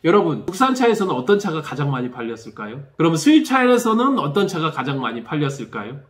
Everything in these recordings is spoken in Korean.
여러분, 국산차에서는 어떤 차가 가장 많이 팔렸을까요? 그럼 수입차에서는 어떤 차가 가장 많이 팔렸을까요?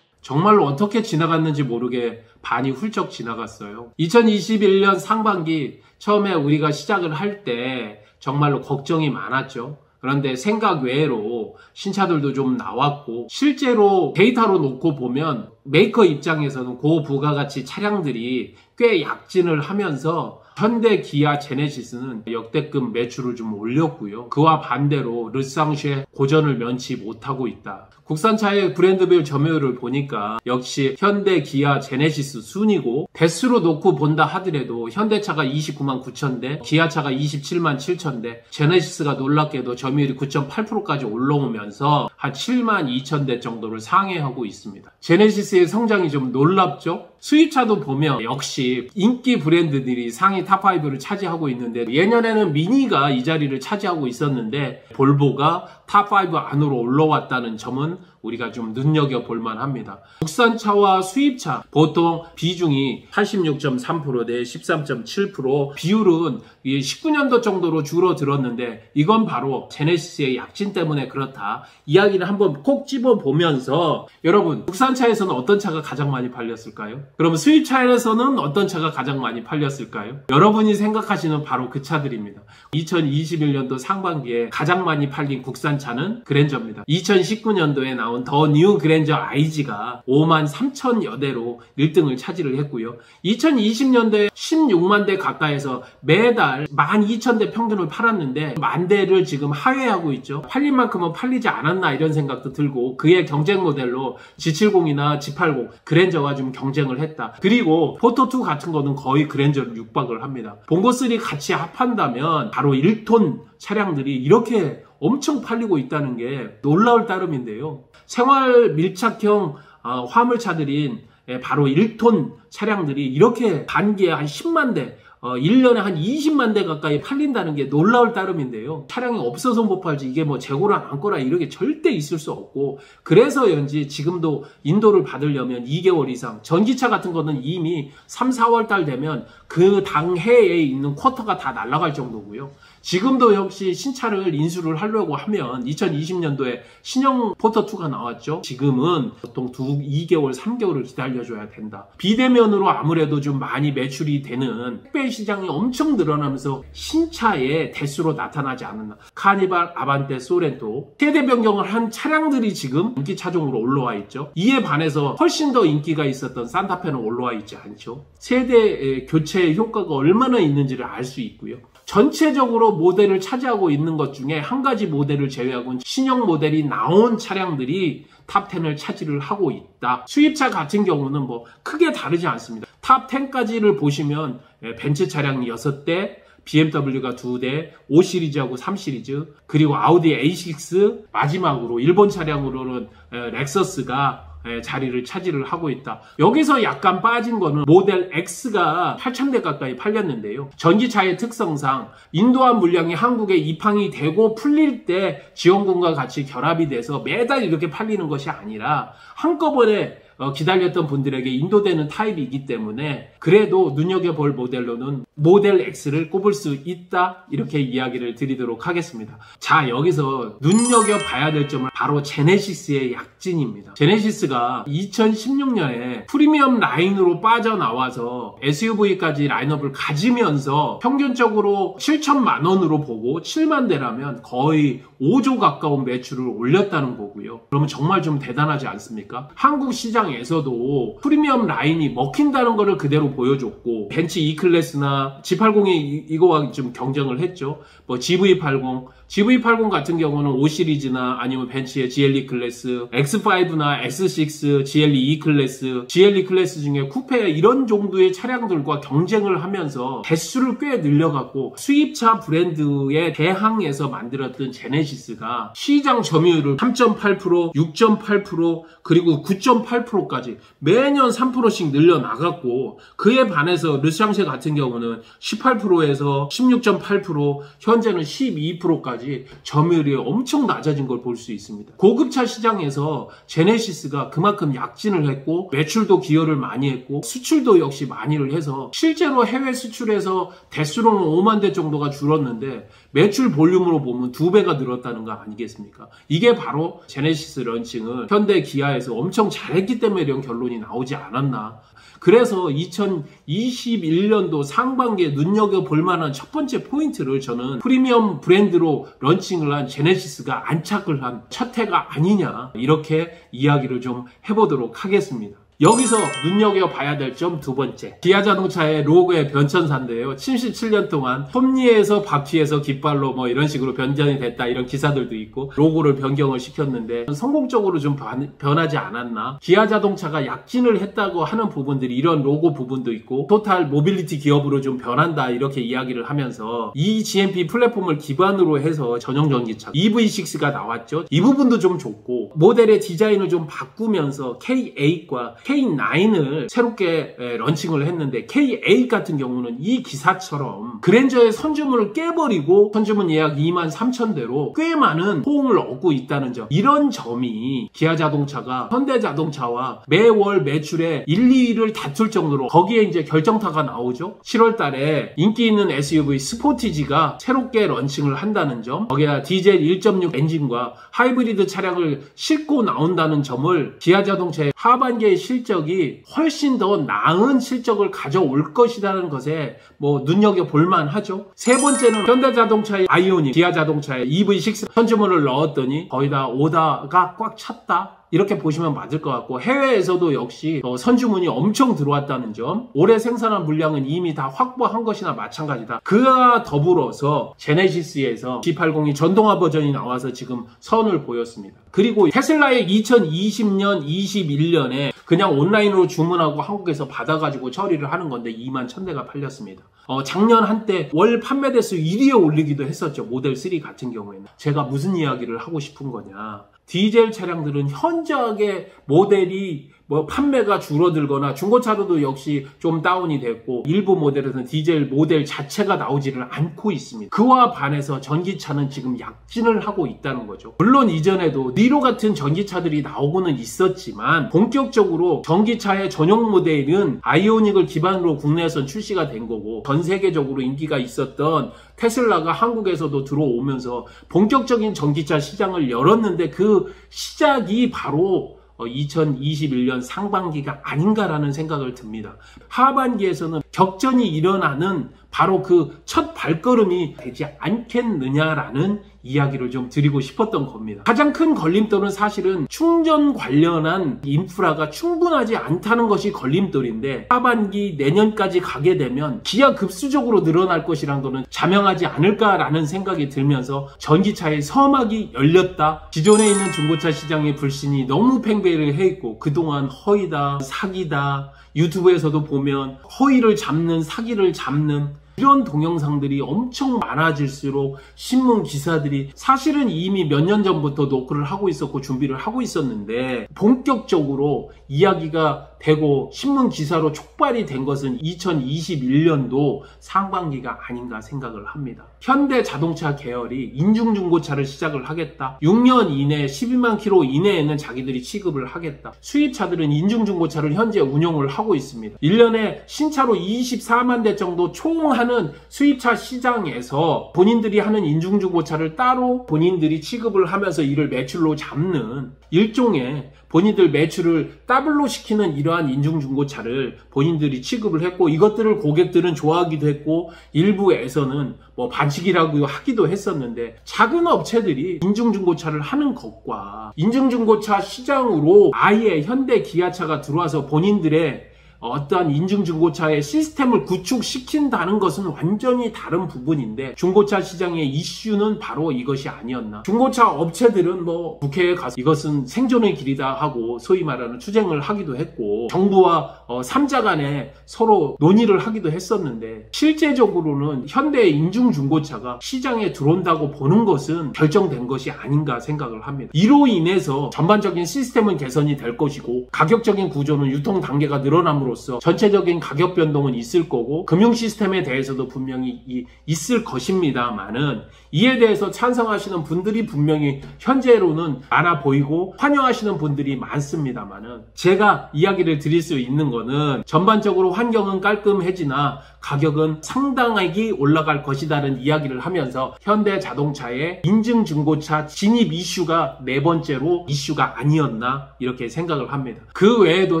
정말로 어떻게 지나갔는지 모르게 반이 훌쩍 지나갔어요. 2021년 상반기 처음에 우리가 시작을 할 때 정말로 걱정이 많았죠. 그런데 생각 외로 신차들도 좀 나왔고, 실제로 데이터로 놓고 보면 메이커 입장에서는 고부가가치 차량들이 꽤 약진을 하면서 현대, 기아, 제네시스는 역대급 매출을 좀 올렸고요. 그와 반대로 르상쉐 고전을 면치 못하고 있다. 국산차의 브랜드별 점유율을 보니까 역시 현대, 기아, 제네시스 순이고, 대수로 놓고 본다 하더라도 현대차가 29만 9천 대, 기아차가 27만 7천 대, 제네시스가 놀랍게도 점유율이 9.8%까지 올라오면서 한 7만 2천 대 정도를 상회하고 있습니다. 제네시스의 성장이 좀 놀랍죠? 수입차도 보면 역시 인기 브랜드들이 상위 탑5를 차지하고 있는데, 예년에는 미니가 이 자리를 차지하고 있었는데 볼보가 탑5 안으로 올라왔다는 점은 우리가 좀 눈여겨볼 만합니다. 국산차와 수입차 보통 비중이 86.3% 대 13.7%, 비율은 19년도 정도로 줄어들었는데 이건 바로 제네시스의 약진 때문에 그렇다 이야기를 한번 콕 집어보면서, 여러분, 국산차에서는 어떤 차가 가장 많이 팔렸을까요? 그럼 수입차에서는 어떤 차가 가장 많이 팔렸을까요? 여러분이 생각하시는 바로 그 차들입니다. 2021년도 상반기에 가장 많이 팔린 국산차는 그랜저입니다. 2019년도에 나온 더 뉴 그랜저 IG가 5만 3천여 대로 1등을 차지를 했고요. 2020년도에 16만 대 가까이서 매달 12,000대 평균을 팔았는데 만 대를 지금 하회하고 있죠. 팔린 만큼은 팔리지 않았나 이런 생각도 들고, 그의 경쟁 모델로 G70이나 G80, 그랜저와 좀 경쟁을 했다. 그리고 포토2 같은 거는 거의 그랜저를 육박을 합니다. 봉고3 같이 합한다면 바로 1톤 차량들이 이렇게 엄청 팔리고 있다는 게 놀라울 따름인데요. 생활 밀착형 화물차들인 바로 1톤 차량들이 이렇게 단기에 한 10만 대, 1년에 한 20만 대 가까이 팔린다는 게 놀라울 따름인데요. 차량이 없어서 못 팔지 이게 뭐 재고랑 안거라 이렇게 절대 있을 수 없고, 그래서인지 지금도 인도를 받으려면 2개월 이상, 전기차 같은 거는 이미 3, 4월 달 되면 그 당해에 있는 쿼터가 다 날아갈 정도고요. 지금도 역시 신차를 인수를 하려고 하면 2020년도에 신형 포터2가 나왔죠. 지금은 보통 2개월, 3개월을 기다려줘야 된다. 비대면으로 아무래도 좀 많이 매출이 되는 택배 시장이 엄청 늘어나면서 신차의 대수로 나타나지 않았나. 카니발, 아반떼, 소렌토 세대 변경을 한 차량들이 지금 인기 차종으로 올라와 있죠. 이에 반해서 훨씬 더 인기가 있었던 산타페는 올라와 있지 않죠. 세대 교체의 효과가 얼마나 있는지를 알 수 있고요. 전체적으로 모델을 차지하고 있는 것 중에 한 가지 모델을 제외하고는 신형 모델이 나온 차량들이 탑10을 차지를 하고 있다. 수입차 같은 경우는 뭐 크게 다르지 않습니다. 탑10까지를 보시면 벤츠 차량이 6대, BMW가 2대, 5시리즈하고 3시리즈, 그리고 아우디 A6, 마지막으로 일본 차량으로는 렉서스가 자리를 차지를 하고 있다. 여기서 약간 빠진 거는 모델 X가 8,000대 가까이 팔렸는데요. 전기차의 특성상 인도한 물량이 한국에 입항이 되고 풀릴 때 지원금과 같이 결합이 돼서 매달 이렇게 팔리는 것이 아니라 한꺼번에 기다렸던 분들에게 인도되는 타입이기 때문에 그래도 눈여겨볼 모델로는 모델 X를 꼽을 수 있다, 이렇게 이야기를 드리도록 하겠습니다. 자, 여기서 눈여겨봐야 될 점은 바로 제네시스의 약진입니다. 제네시스가 2016년에 프리미엄 라인으로 빠져나와서 SUV까지 라인업을 가지면서 평균적으로 7천만 원으로 보고 7만 대라면 거의 5조 가까운 매출을 올렸다는 거고요. 그러면 정말 좀 대단하지 않습니까? 한국 시장에서도 프리미엄 라인이 먹힌다는 것을 그대로 보여줬고, 벤츠 E클래스나 G80이 이거와 좀 경쟁을 했죠. 뭐 GV80 같은 경우는 5시리즈나 아니면 벤츠의 GLE 클래스, X5나 S6, GLE E클래스, GLE 클래스 중에 쿠페 이런 정도의 차량들과 경쟁을 하면서 대수를 꽤 늘려갖고 수입차 브랜드에 대항해서 만들었던 제네시스가 시장 점유율을 3.8%, 6.8%, 그리고 9.8%까지 매년 3%씩 늘려나갔고, 그에 반해서 르샹쉐 같은 경우는 18%에서 16.8%, 현재는 12%까지 점유율이 엄청 낮아진 걸 볼 수 있습니다. 고급차 시장에서 제네시스가 그만큼 약진을 했고 매출도 기여를 많이 했고 수출도 역시 많이를 해서 실제로 해외 수출에서 대수로는 5만 대 정도가 줄었는데 매출 볼륨으로 보면 2배가 늘었다는 거 아니겠습니까? 이게 바로 제네시스 런칭을 현대 기아에서 엄청 잘했기 때문에 이런 결론이 나오지 않았나. 그래서 2021년도 상반기에 눈여겨볼 만한 첫 번째 포인트를 저는 프리미엄 브랜드로 런칭을 한 제네시스가 안착을 한 첫 해가 아니냐, 이렇게 이야기를 좀 해보도록 하겠습니다. 여기서 눈여겨봐야 될 점 두 번째, 기아자동차의 로고의 변천사인데요. 77년 동안 톱니에서 바퀴에서 깃발로 뭐 이런 식으로 변전이 됐다, 이런 기사들도 있고 로고를 변경을 시켰는데 성공적으로 좀 변하지 않았나. 기아자동차가 약진을 했다고 하는 부분들이 이런 로고 부분도 있고 토탈 모빌리티 기업으로 좀 변한다, 이렇게 이야기를 하면서 이 GMP 플랫폼을 기반으로 해서 전용 전기차 EV6가 나왔죠. 이 부분도 좀 좋고 모델의 디자인을 좀 바꾸면서 K8과 K9을 새롭게 런칭을 했는데 K8 같은 경우는 이 기사처럼 그랜저의 선주문을 깨버리고 선주문 예약 23,000대로 꽤 많은 호응을 얻고 있다는 점, 이런 점이 기아자동차가 현대자동차와 매월 매출의 1, 2위를 다툴 정도로, 거기에 이제 결정타가 나오죠. 7월 달에 인기 있는 SUV 스포티지가 새롭게 런칭을 한다는 점, 거기다 디젤 1.6 엔진과 하이브리드 차량을 싣고 나온다는 점을 기아자동차의 하반기의 실적이 훨씬 더 나은 실적을 가져올 것이라는 것에 뭐 눈여겨볼 만하죠. 세 번째는 현대자동차의 아이오닉, 기아자동차의 EV6 선주문을 넣었더니 거의 다 오다가 꽉 찼다, 이렇게 보시면 맞을 것 같고, 해외에서도 역시 선주문이 엄청 들어왔다는 점, 올해 생산한 물량은 이미 다 확보한 것이나 마찬가지다. 그와 더불어서 제네시스에서 G80이 전동화 버전이 나와서 지금 선을 보였습니다. 그리고 테슬라의 2020년, 21년에 그냥 온라인으로 주문하고 한국에서 받아가지고 처리를 하는 건데 21,000대가 팔렸습니다. 작년 한때 월 판매 대수 1위에 올리기도 했었죠. 모델 3 같은 경우에는. 제가 무슨 이야기를 하고 싶은 거냐, 디젤 차량들은 현저하게 모델이 판매가 줄어들거나 중고차로도 역시 좀 다운이 됐고 일부 모델에서는 디젤 모델 자체가 나오지를 않고 있습니다. 그와 반해서 전기차는 지금 약진을 하고 있다는 거죠. 물론 이전에도 니로 같은 전기차들이 나오고는 있었지만 본격적으로 전기차의 전용 모델은 아이오닉을 기반으로 국내에선 출시가 된 거고, 전 세계적으로 인기가 있었던 테슬라가 한국에서도 들어오면서 본격적인 전기차 시장을 열었는데 그 시작이 바로 2021년 상반기가 아닌가라는 생각을 듭니다. 하반기에서는 격전이 일어나는 바로 그 첫 발걸음이 되지 않겠느냐라는 이야기를 좀 드리고 싶었던 겁니다. 가장 큰 걸림돌은 사실은 충전 관련한 인프라가 충분하지 않다는 것이 걸림돌인데, 하반기 내년까지 가게 되면 기하급수적으로 늘어날 것이란 거는 자명하지 않을까라는 생각이 들면서 전기차의 서막이 열렸다. 기존에 있는 중고차 시장의 불신이 너무 팽배를 해 있고 그동안 허위다, 사기다, 유튜브에서도 보면 허위를 잡는, 사기를 잡는 이런 동영상들이 엄청 많아질수록 신문 기사들이 사실은 이미 몇 년 전부터 노크를 하고 있었고 준비를 하고 있었는데 본격적으로 이야기가 되고 신문 기사로 촉발이 된 것은 2021년도 상반기가 아닌가 생각을 합니다. 현대자동차 계열이 인중중고차를 시작을 하겠다. 6년 이내 12만 킬로 이내에는 자기들이 취급을 하겠다. 수입차들은 인중중고차를 현재 운용을 하고 있습니다. 1년에 신차로 24만 대 정도 총 하는 수입차 시장에서 본인들이 하는 인중중고차를 따로 본인들이 취급을 하면서 이를 매출로 잡는 일종의 본인들 매출을 더블로 시키는 이러한 인중중고차를 본인들이 취급을 했고, 이것들을 고객들은 좋아하기도 했고 일부에서는 반칙이라고 하기도 했었는데, 작은 업체들이 인중중고차를 하는 것과 인중중고차 시장으로 아예 현대 기아차가 들어와서 본인들의 어떠한 인증중고차의 시스템을 구축시킨다는 것은 완전히 다른 부분인데, 중고차 시장의 이슈는 바로 이것이 아니었나. 중고차 업체들은 국회에 가서 이것은 생존의 길이다 하고 소위 말하는 투쟁을 하기도 했고, 정부와 삼자 간에 서로 논의를 하기도 했었는데, 실제적으로는 현대의 인증중고차가 시장에 들어온다고 보는 것은 결정된 것이 아닌가 생각을 합니다. 이로 인해서 전반적인 시스템은 개선이 될 것이고 가격적인 구조는 유통 단계가 늘어남으로 기업으로서 전체적인 가격 변동은 있을 거고 금융 시스템에 대해서도 분명히 있을 것입니다만은 이에 대해서 찬성하시는 분들이 분명히 현재로는 많아 보이고 환영하시는 분들이 많습니다만은 제가 이야기를 드릴 수 있는 거는 전반적으로 환경은 깔끔해지나 가격은 상당하게 올라갈 것이라는 이야기를 하면서 현대자동차의 인증중고차 진입 이슈가 네 번째로 이슈가 아니었나 이렇게 생각을 합니다. 그 외에도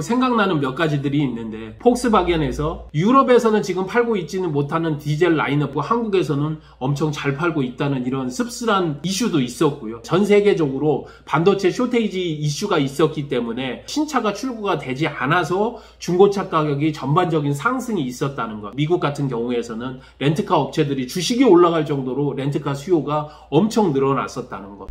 생각나는 몇 가지들이 있는데 폭스바겐에서 유럽에서는 지금 팔고 있지는 못하는 디젤 라인업과 한국에서는 엄청 잘 팔고 있다는 이런 씁쓸한 이슈도 있었고요. 전 세계적으로 반도체 쇼테이지 이슈가 있었기 때문에 신차가 출고가 되지 않아서 중고차 가격이 전반적인 상승이 있었다는 것. 미국 같은 경우에서는 렌트카 업체들이 주식이 올라갈 정도로 렌트카 수요가 엄청 늘어났었다는 것.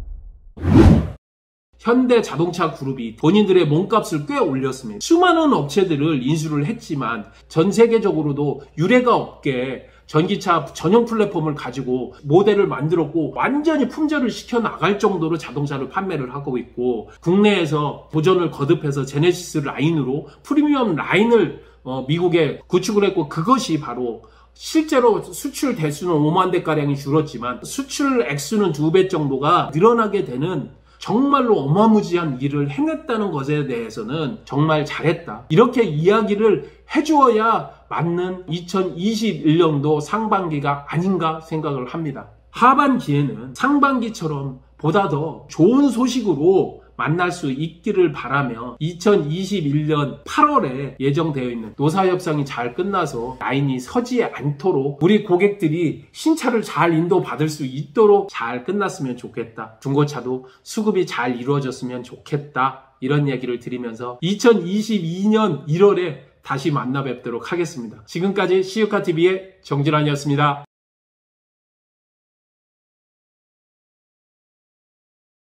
현대자동차 그룹이 본인들의 몸값을 꽤 올렸습니다. 수많은 업체들을 인수를 했지만 전 세계적으로도 유례가 없게 전기차 전용 플랫폼을 가지고 모델을 만들었고 완전히 품절을 시켜 나갈 정도로 자동차를 판매를 하고 있고 국내에서 도전을 거듭해서 제네시스 라인으로 프리미엄 라인을 미국에 구축을 했고 그것이 바로 실제로 수출 대수는 5만 대가량이 줄었지만 수출 액수는 2배 정도가 늘어나게 되는 정말로 어마무지한 일을 해냈다는 것에 대해서는 정말 잘했다. 이렇게 이야기를 해주어야 맞는 2021년도 상반기가 아닌가 생각을 합니다. 하반기에는 상반기처럼 보다 더 좋은 소식으로 만날 수 있기를 바라며 2021년 8월에 예정되어 있는 노사협상이 잘 끝나서 라인이 서지 않도록 우리 고객들이 신차를 잘 인도받을 수 있도록 잘 끝났으면 좋겠다. 중고차도 수급이 잘 이루어졌으면 좋겠다. 이런 얘기를 드리면서 2022년 1월에 다시 만나 뵙도록 하겠습니다. 지금까지 시우카TV의 정진환이었습니다.